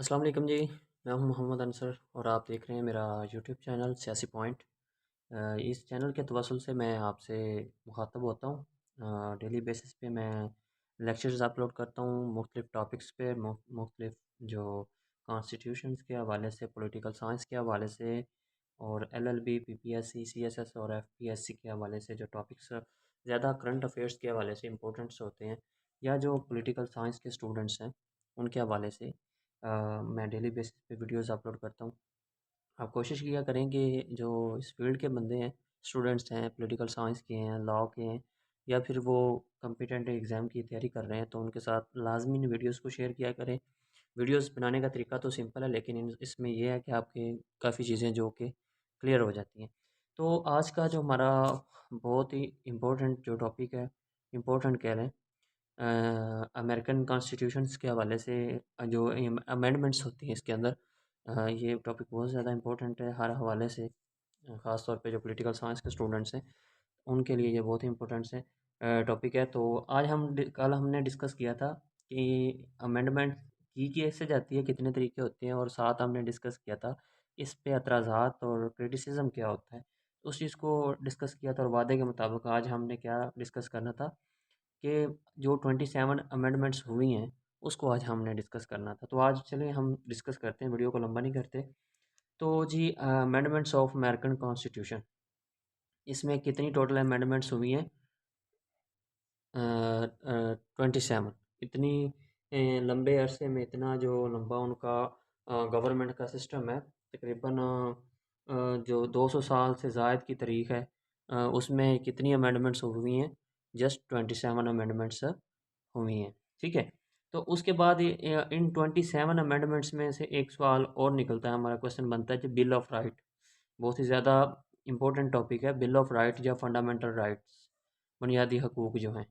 अस्सलाम वालेकुम जी। मैं हूं मोहम्मद अनसर और आप देख रहे हैं मेरा यूट्यूब चैनल सियासी पॉइंट। इस चैनल के तवसल से मैं आपसे मुखातब होता हूं। डेली बेसिस पे मैं लेक्चर्स अपलोड करता हूं मुख्तलिफ़ टॉपिक्स पे, मुख्तलिफ़ जो कॉन्स्टिट्यूशंस के हवाले से, पॉलिटिकल साइंस के हवाले से और एलएलबी, पीपीएससी, सीएसएस और एफपीएससी के हवाले से जो टॉपिक्स ज़्यादा करंट अफेयर्स के हवाले से इंपॉर्टेंट्स होते हैं या जो पॉलिटिकल साइंस के स्टूडेंट्स हैं उनके हवाले से मैं डेली बेसिस पे वीडियोस अपलोड करता हूँ। आप कोशिश किया करें कि जो इस फील्ड के बंदे हैं, स्टूडेंट्स हैं, पॉलिटिकल साइंस के हैं, लॉ के हैं या फिर वो कॉम्पिटेंट एग्ज़ाम की तैयारी कर रहे हैं, तो उनके साथ लाज़मी इन वीडियोस को शेयर किया करें। वीडियोस बनाने का तरीका तो सिंपल है, लेकिन इसमें ये है कि आपके काफ़ी चीज़ें जो कि क्लियर हो जाती हैं। तो आज का जो हमारा बहुत ही इम्पोर्टेंट जो टॉपिक है, इम्पोर्टेंट कह लें, अमेरिकन कॉन्स्टिट्यूशंस के हवाले से जो अमेंडमेंट्स होती हैं इसके अंदर, ये टॉपिक बहुत ज़्यादा इम्पोर्टेंट है हर हवाले से। ख़ास तौर पे जो पॉलिटिकल साइंस के स्टूडेंट्स हैं उनके लिए ये बहुत ही इम्पोर्टेंट है टॉपिक है। तो आज कल हमने डिस्कस किया था कि अमेंडमेंट की कैसे जाती है, कितने तरीके होते हैं, और साथ हमने डिस्कस किया था इस पे एतराज़ात और क्रिटिसिज्म क्या होता है। तो उस चीज़ को डिस्कस किया था और वादे के मुताबिक आज हमने क्या डिस्कस करना था कि जो 27 अमेंडमेंट्स हुई हैं उसको आज हमने डिस्कस करना था। तो आज चलिए हम डिस्कस करते हैं, वीडियो को लंबा नहीं करते। तो जी, अमेंडमेंट्स ऑफ अमेरिकन कॉन्स्टिट्यूशन, इसमें कितनी टोटल अमेंडमेंट्स हुई हैं? 27। इतनी लंबे अरसे में इतना जो लंबा उनका गवर्नमेंट का सिस्टम है, तकरीबन जो 200 साल से ज़ायद की तारीख है, उसमें कितनी अमेंडमेंट्स हुई हैं? जस्ट 27 अमेंडमेंट्स हुई हैं। ठीक है। तो उसके बाद इन 27 अमेंडमेंट्स में से एक सवाल और निकलता है, हमारा क्वेश्चन बनता है कि बिल ऑफ राइट, बहुत ही ज़्यादा इम्पोर्टेंट टॉपिक है। बिल ऑफ राइट या फंडामेंटल राइट्स, बुनियादी हकूक़ जो हैं,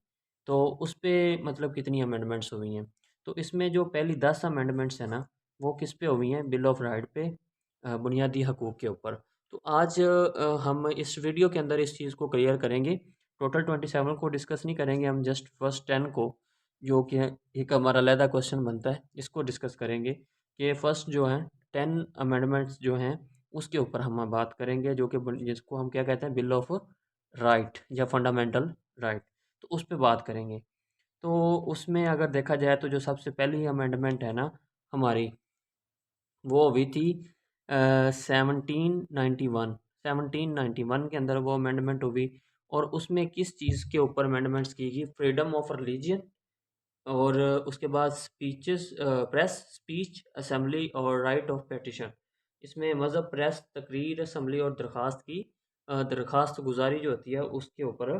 तो उस पे मतलब कितनी अमेंडमेंट्स हुई हैं? तो इसमें जो पहली 10 अमेंडमेंट्स हैं ना, वो किस पे हुई हैं? बिल ऑफ राइट पे, बुनियादी हकूक़ के ऊपर। तो आज हम इस वीडियो के अंदर इस चीज़ को क्लियर करेंगे। टोटल 27 को डिस्कस नहीं करेंगे हम, जस्ट फर्स्ट 10 को, जो कि एक हमारा अलहदा क्वेश्चन बनता है, इसको डिस्कस करेंगे कि फर्स्ट जो है 10 अमेंडमेंट्स जो हैं उसके ऊपर हम बात करेंगे, जो कि जिसको हम क्या कहते हैं, बिल ऑफ राइट या फंडामेंटल राइट। तो उस पे बात करेंगे। तो उसमें अगर देखा जाए तो जो सबसे पहली अमेंडमेंट है ना हमारी, वो हुई थी 1791। 1791 के अंदर वो अमेंडमेंट हुई। और उसमें किस चीज़ के ऊपर अमेंडमेंट्स की गई? फ्रीडम ऑफ रिलीजन, और उसके बाद स्पीचेस, प्रेस, स्पीच, असेंबली और राइट ऑफ पेटिशन। इसमें मज़हब, प्रेस, तकरीर, असेंबली और दरख्वास्त की दरख्वास्त गुजारी जो होती है उसके ऊपर,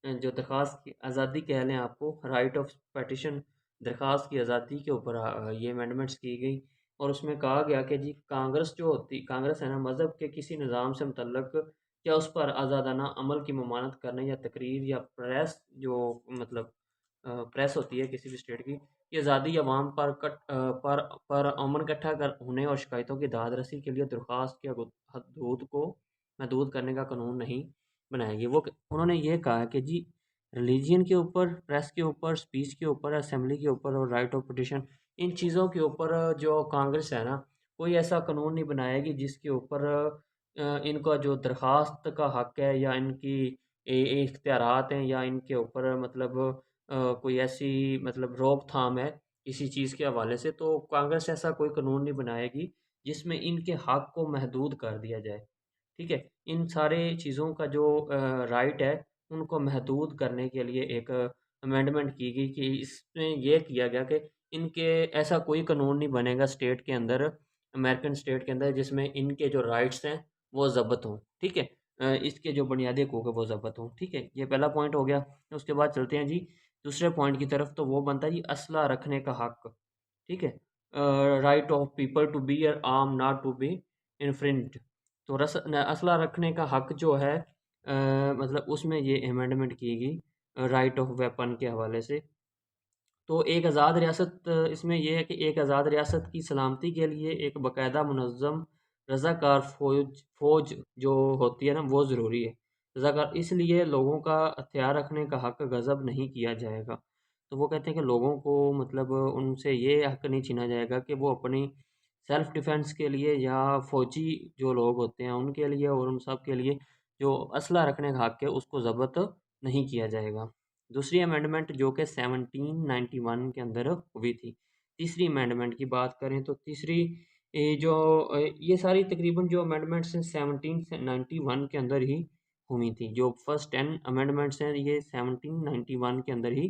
जो दरख्वास्त की आज़ादी कह लें आपको, राइट ऑफ पेटिशन, दरख्वास्त की आज़ादी के ऊपर ये अमेंडमेंट्स की गई। और उसमें कहा गया कि जी कांग्रेस है ना, मज़हब के किसी निज़ाम से मुतल्लक या उस पर आज़ादाना अमल की ममानत करने या तकरीर या प्रेस, जो मतलब प्रेस होती है किसी भी स्टेट की, ये आज़ादी अवाम पर अमन इकट्ठा कर होने और शिकायतों की दाद रसी के लिए दरख्वास्त के हदूद को महदूद करने का कानून नहीं बनाएगी। उन्होंने ये कहा है कि जी, रिलीजन के ऊपर, प्रेस के ऊपर, स्पीच के ऊपर, असेंबली के ऊपर और राइट ऑफ पिटिशन, इन चीज़ों के ऊपर जो कांग्रेस है ना, कोई ऐसा कानून नहीं बनाएगी जिसके ऊपर इनका जो दरख्वास्त का हक है या इनकी इख्तियारात हैं या इनके ऊपर मतलब कोई ऐसी मतलब रोकथाम है किसी चीज़ के हवाले से, तो कांग्रेस ऐसा कोई कानून नहीं बनाएगी जिसमें इनके हक को महदूद कर दिया जाए। ठीक है? इन सारे चीज़ों का जो राइट है, उनको महदूद करने के लिए एक अमेंडमेंट की गई कि इसमें ये किया गया कि इनके ऐसा कोई कानून नहीं बनेगा स्टेट के अंदर, अमेरिकन स्टेट के अंदर, जिसमें इनके जो राइट्स हैं वो ज़ब्त हों। ठीक है? इसके जो बुनियादी हकूक़ है वो ज़ब्त हों। ठीक है? ये पहला पॉइंट हो गया। उसके बाद चलते हैं जी दूसरे पॉइंट की तरफ, तो वो बनता है जी असला रखने का हक। ठीक है? Right of people to bear arm not to be infringed. तो असला रखने का हक जो है, मतलब उसमें ये अमेंडमेंट की गई राइट ऑफ वेपन के हवाले से। तो एक आज़ाद रियासत, इसमें यह है कि एक आज़ाद रियासत की सलामती के लिए एक बाकायदा मुनज़्ज़म रज़ाकार फ़ौज जो होती है ना, वो ज़रूरी है। रज़ाकार इसलिए लोगों का हथियार रखने का हक गज़ब नहीं किया जाएगा। तो वो कहते हैं कि लोगों को मतलब उनसे ये हक नहीं छीना जाएगा कि वो अपनी सेल्फ डिफेंस के लिए या फौजी जो लोग होते हैं उनके लिए और उन सब के लिए जो असला रखने का हक है उसको ज़ब्त नहीं किया जाएगा। दूसरी अमेंडमेंट जो कि 1791 के अंदर हुई थी। तीसरी अमेंडमेंट की बात करें तो तीसरी ये सारी तकरीबन जो अमेंडमेंट्स हैं 1791 के अंदर ही हुई थी। जो फर्स्ट 10 अमेंडमेंट्स हैं ये 1791 के अंदर ही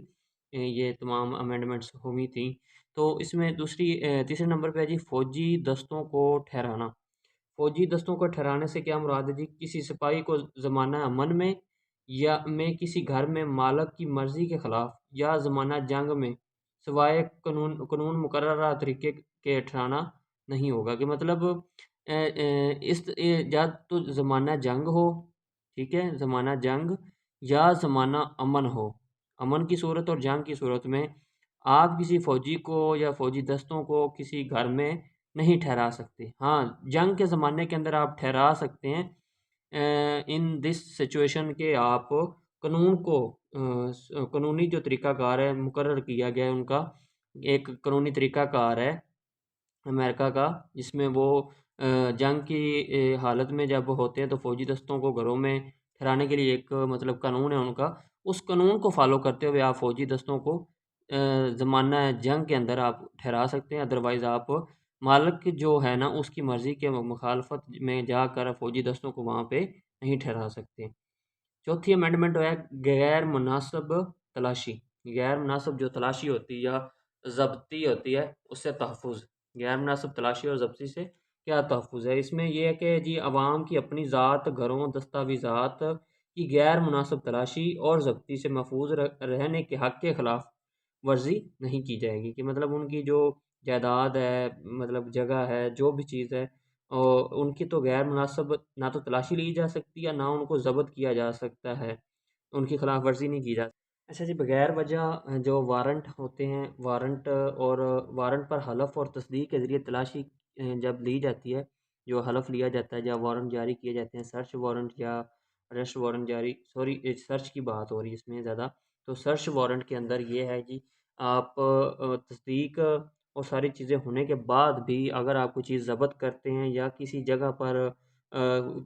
ये तमाम अमेंडमेंट्स हुई थी। तो इसमें तीसरे नंबर पे है जी फौजी दस्तों को ठहराना। फौजी दस्तों को ठहराने से क्या मुराद है जी? किसी सिपाही को ज़माना अमन में या में किसी घर में मालिक की मर्ज़ी के ख़िलाफ़ या ज़माना जंग में सिवाय कानून मुकर्ररा तरीके के ठहराना नहीं होगा कि मतलब या तो ज़माना जंग हो, ठीक है? ज़माना जंग या ज़माना अमन हो। अमन की सूरत और जंग की सूरत में आप किसी फ़ौजी को या फ़ौजी दस्तों को किसी घर में नहीं ठहरा सकते। हाँ, जंग के ज़माने के अंदर आप ठहरा सकते हैं इन दिस सिचुएशन के आप कानून को कानूनी जो तरीक़ाकार है मुकर्रर किया गया है उनका एक कानूनी तरीक़ाकार है अमेरिका का जिसमें वो जंग की हालत में जब होते हैं तो फ़ौजी दस्तों को घरों में ठहराने के लिए एक मतलब कानून है उनका। उस कानून को फ़ॉलो करते हुए आप फ़ौजी दस्तों को ज़माना जंग के अंदर आप ठहरा सकते हैं। अदरवाइज़ आप मालिक जो है ना उसकी मर्ज़ी के मुखालफत में जाकर फ़ौजी दस्तों को वहाँ पे नहीं ठहरा सकते। चौथी अमेंडमेंट है गैर मुनासिब तलाशी। गैर मुनासिब जो तलाशी होती है या ज़ब्ती होती है उससे तहफ़्फ़ुज़। गैर मुनासिब तलाशी और ज़ब्ती से क्या तहफ़्फ़ुज़ है? इसमें ये है कि जी अवाम की अपनी ज़ात, घरों, दस्तावेज़ात की गैर मुनासिब तलाशी और ज़ब्ती से महफूज़ रहने के हक़ के ख़िलाफ़ वर्ज़ी नहीं की जाएगी कि मतलब उनकी जो जायदाद है, मतलब जगह है, जो भी चीज़ है उनकी तो गैर मुनासिब ना तो तलाशी ली जा सकती है, ना उनको ज़ब्त किया जा सकता है। उनकी खिलाफ वर्ज़ी नहीं की जा अच्छा जी, बगैर वजह जो वारंट होते हैं, वारंट पर हलफ़ और तस्दीक के ज़रिए तलाशी जब ली जाती है, जो हलफ़ लिया जाता है, जब वारंट जारी किए जाते हैं, सर्च वारंट या अरेस्ट वारंट जारी सर्च की बात हो रही है इसमें ज़्यादा। तो सर्च वारंट के अंदर ये है जी, आप तस्दीक और सारी चीज़ें होने के बाद भी अगर आप कोई चीज़ ज़ब्त करते हैं या किसी जगह पर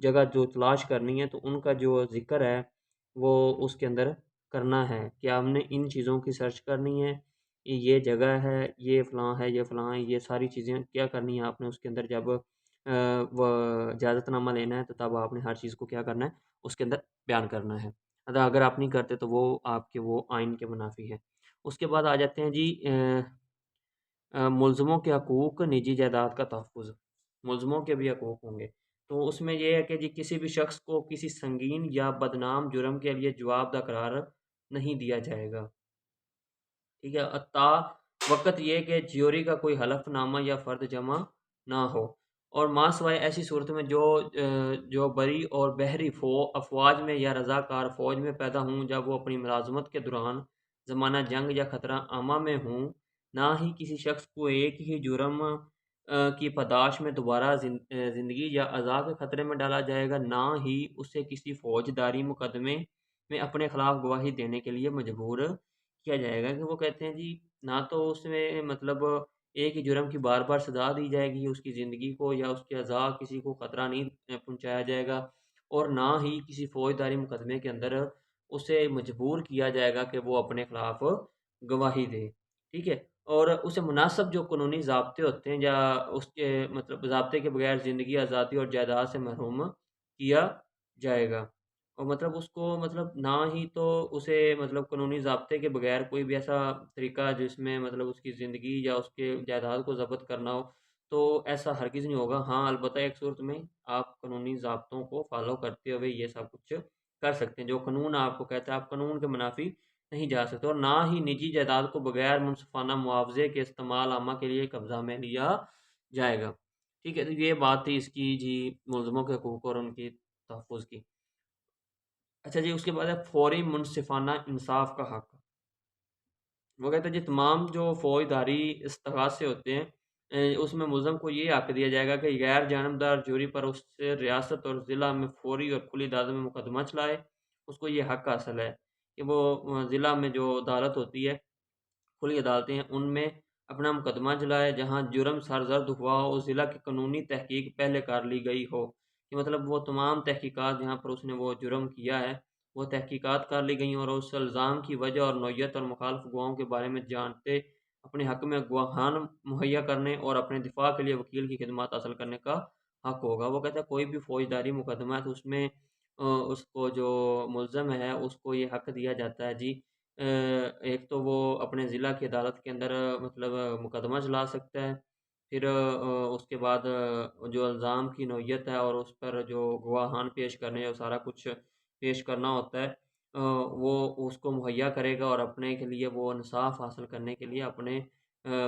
जगह जो तलाश करनी है, तो उनका जो ज़िक्र है, वो उसके अंदर करना है कि आपने इन चीज़ों की सर्च करनी है, ये जगह है, ये फ़लाँ है, ये फ़लाँ है, ये सारी चीज़ें क्या करनी है आपने उसके अंदर जब व इजाज़तनामा लेना है तो तब आपने हर चीज़ को क्या करना है, उसके अंदर बयान करना है। अगर आप नहीं करते तो वो आपके वो आइन के मुनाफ़ी है। उसके बाद आ जाते हैं जी मुल्ज़िमों के हकूक़, निजी जायदाद का तहफ़्फ़ुज़। मुल्ज़िमों के भी हकूक़ होंगे। तो उसमें ये है कि जी किसी भी शख़्स को किसी संगीन या बदनाम जुर्म के लिए जवाबदेह करार नहीं दिया जाएगा। ठीक है? वक़्त ये कि ज्यूरी का कोई हलफ़नामा या फ़र्द जमा ना हो और माँ सिवाय ऐसी सूरत में जो बरी और बहरी अफ़वाज में या रज़ाकार फ़ौज में पैदा हों जब वो अपनी मुलाज़मत के दौरान ज़माना जंग या ख़तरा आमा में हों, ना ही किसी शख़्स को एक ही जुर्म की पादाश में दोबारा ज़िंदगी या अज़ा के ख़तरे में डाला जाएगा, ना ही उसे किसी फ़ौजदारी मुकदमे में अपने ख़िलाफ़ गवाही देने के लिए मजबूर किया जाएगा कि वो कहते हैं जी, ना तो उसमें मतलब एक ही जुर्म की बार-बार सज़ा दी जाएगी, उसकी ज़िंदगी को या उसके अज़ा किसी को ख़तरा नहीं पहुँचाया जाएगा और ना ही किसी फ़ौजदारी मुकदमे के अंदर उसे मजबूर किया जाएगा कि वो अपने ख़िलाफ़ गवाही दे। ठीक है? और उसे मुनासिब जो कानूनी ज़ाब्ते होते हैं या उसके मतलब ज़ाब्ते के बगैर ज़िंदगी, आज़ादी और जायदाद से महरूम किया जाएगा। और मतलब उसको मतलब ना ही तो उसे मतलब कानूनी ज़ाब्ते के बगैर कोई भी ऐसा तरीका जिसमें मतलब उसकी ज़िंदगी या उसके जायदाद को ज़ब्त करना हो, तो ऐसा हरगिज़ नहीं होगा। हाँ, अलबत्ता एक सूरत में आप कानूनी ज़ाब्तों को फ़ॉलो करते हुए ये सब कुछ कर सकते हैं। जो कानून आपको कहता है, आप कानून के मुनाफ़ी नहीं जा सकते और ना ही निजी जायदाद को बगैर मुनसिफ़ाना मुआवज़े के इस्तेमाल आमा के लिए कब्ज़ा में लिया जाएगा। ठीक है? तो ये बात थी इसकी जी मुल्ज़िमों के हकूक़ और उनके तहफ़्फ़ुज़ की। अच्छा जी, उसके बाद है फ़ौरी मुनसिफ़ाना इंसाफ़ का हक़। वो कहते हैं जी तमाम जो फ़ौजदारी इस्तग़ासे होते हैं उसमें मुल्ज़म को ये हक़ दिया जाएगा कि गैर जानबदार जूरी पर उससे रियासत और ज़िला में फ़ौरी और खुली अदालत में मुकदमा चलाए। उसको ये हक़ हासिल है कि वो ज़िला में जो अदालत होती है, खुली अदालतें हैं, उनमें अपना मुकदमा चलाए जहाँ जुर्म सरजर्द हुआ हो, उस ज़िला की कानूनी तहकीक पहले कर ली गई हो। कि मतलब वो तमाम तहकीकात जहाँ पर उसने वो जुर्म किया है, वो तहकीकात कर ली गई और उस इल्ज़ाम की वजह और नौइयत और मुखालिफ गवाहों के बारे में जानते अपने हक़ में गवाहान मुहैया करने और अपने दिफ़ा के लिए वकील की खिदमत हासिल करने का हक़ होगा। वो कहता है कोई भी फ़ौजदारी मुकदमा है तो उसमें उसको जो मुल्ज़म है उसको ये हक़ दिया जाता है जी, एक तो वो अपने ज़िला की अदालत के अंदर मतलब मुकदमा चला सकता है। फिर उसके बाद जो इल्ज़ाम की नौइयत है और उस पर जो गवाहान पेश करने और सारा कुछ पेश करना होता है, वो उसको मुहैया करेगा और अपने के लिए वो इंसाफ़ हासिल करने के लिए अपने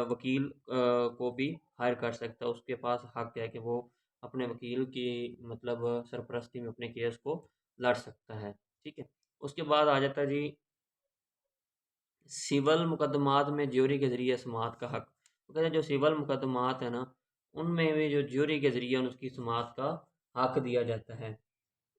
वकील को भी हायर कर सकता है। उसके पास हक़ है कि वो अपने वकील की मतलब सरपरस्ती में अपने केस को लड़ सकता है। ठीक है? उसके बाद आ जाता है जी सिविल मुकदमात में ज्यूरी के ज़रिए समाअत का हक़। तो कहते हैं जो सिविल मुकदमात हैं ना, उनमें भी जो ज्यूरी के ज़रिए उसकी समाअत का हक़ दिया जाता है।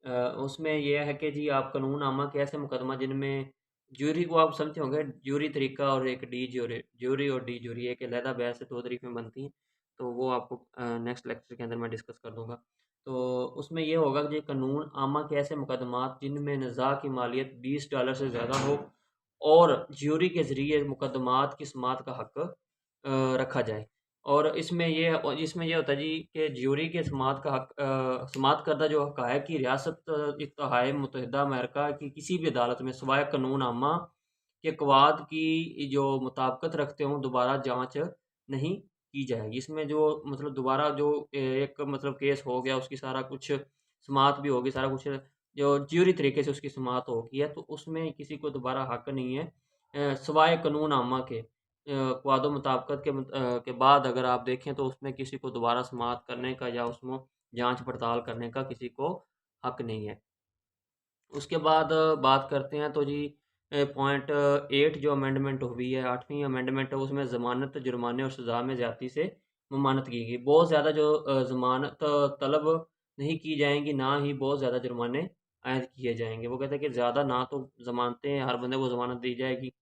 अ, उसमें ये है कि जी आप कानून-नामा के ऐसे मुकदमा जिनमें ज्यूरी को आप समझते होंगे, ज्यूरी तरीका और एक डी ज्यूरी ज्यूरी और डी ज्यूरी एक अलहदा बहस है, 2 तरीक़े में बनती हैं। तो वो आपको नेक्स्ट लेक्चर के अंदर मैं डिस्कस कर दूँगा। तो उसमें ये होगा कि कानून-आमा के ऐसे मुकदमात जिनमें निज़ा की मालियत $20 से ज़्यादा हो और ज्यूरी के ज़रिए मुकदमात की समाअत का हक़ रखा जाए। और इसमें ये होता है जी कि ज्यूरी के समाअत का हक़ समाअत करदा जो हक़ है कि रियासत इत्तेहाए मुत्तहिदा अमेरिका की किसी भी अदालत में सिवाय कानून-आमा के कवाद की जो मुताबिकत रखते हों, दोबारा जाँच नहीं की जाएगी। इसमें जो मतलब दोबारा जो एक मतलब केस हो गया, उसकी सारा कुछ समाअत भी होगी, सारा कुछ जो ज्यूरी तरीके से उसकी समाअत हो गई है, तो उसमें किसी को दोबारा हक़ नहीं है सिवाय कानून-आमा के। क़वाद मुताबिकत के बाद अगर आप देखें तो उसमें किसी को दोबारा समाअत करने का या उसमें जाँच-पड़ताल करने का किसी को हक़ नहीं है। उसके बाद बात करते हैं तो जी पॉइंट 8 जो अमेंडमेंट हुई है, 8वीं अमेंडमेंट है, उसमें ज़मानत, जुर्माने और सज़ा में ज़्यादती से ममानत की गई। बहुत ज़्यादा जो ज़मानत तलब नहीं की जाएँगी, ना ही बहुत ज़्यादा जुर्माने आयद किए जाएँगे। वो कहते हैं कि ज़्यादा ना तो ज़मानतें हर बंदे को ज़मानत दी जाएगी,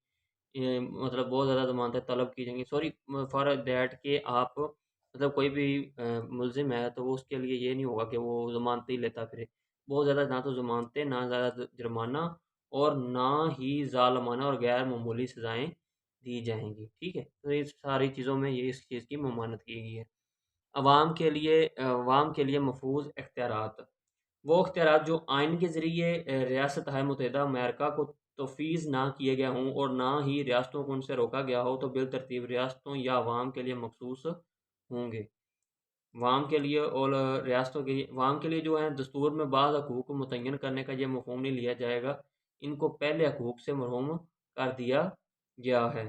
ये मतलब बहुत ज़्यादा ज़मानतें तलब की जाएँगी। सॉरी फॉर दैट कि आप मतलब कोई भी मुल्ज़िम है तो वो उसके लिए ये नहीं होगा कि वो ज़मानतें ही लेता फिरे। बहुत ज़्यादा ना तो ज़मानतें, ना ज़्यादा जुर्माना और ना ही ज़ालिमाना और गैर मामूली सज़ाएँ दी जाएँगी। ठीक है? तो ये सारी चीज़ों में ये इस चीज़ की ममानत की गई है। अवाम के लिए महफूज़ इख्तियारात। वो इख्तियारात जो आइन के ज़रिए रियासत-ए मुत्तहिदा अमेरिका को तफ़वीज़ ना किए गए हों और ना ही रियासतों को उनसे रोका गया हो, तो बिलतरतीब रियासतों या अवाम के लिए मखसूस होंगे। अवाम के लिए और रियासतों के लिए अवाम के लिए जो है दस्तूर में बाज़ हकूक़ को मुतय्यन करने का ये मफ़हूम नहीं लिया जाएगा। इनको पहले हकूक़ से महरूम कर दिया गया है।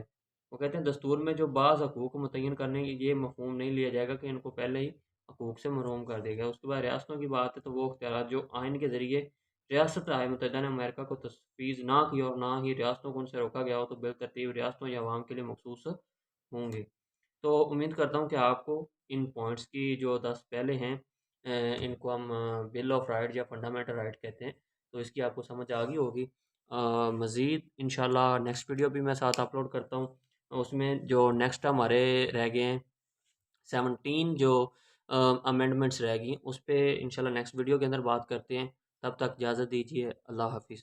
वो कहते हैं दस्तूर में जो बाज़ हकूक़ मुतय्यन करने की ये मफ़हूम नहीं लिया जाएगा कि इनको पहले ही हकूक़ से महरूम कर दिया गया। उसके बाद रियासतों की बात है तो वो इख्तियारात जो आइन के ज़रिए रियासत-ए मुत्तहिदा ने अमेरिका को तफ़वीज़ ना की और ना ही रियासतों को उनसे रोका गया हो, तो बिलतरतीब रियासतों या अवाम के लिए मखसूस होंगे। तो उम्मीद करता हूँ कि आपको इन पॉइंट्स की जो 10 पहले हैं इनको हम बिल ऑफ राइट या फंडामेंटल राइट कहते हैं, तो इसकी आपको समझ आ गई होगी। मज़ीद इंशाल्लाह नेक्स्ट वीडियो भी मैं साथ अपलोड करता हूँ। उसमें जो नेक्स्ट हमारे रह गए हैं 17 जो अमेंडमेंट्स रह गई, उस पे इंशाल्लाह नेक्स्ट वीडियो के अंदर बात करते हैं। तब तक इजाज़त दीजिए। अल्लाह हाफ़िज़।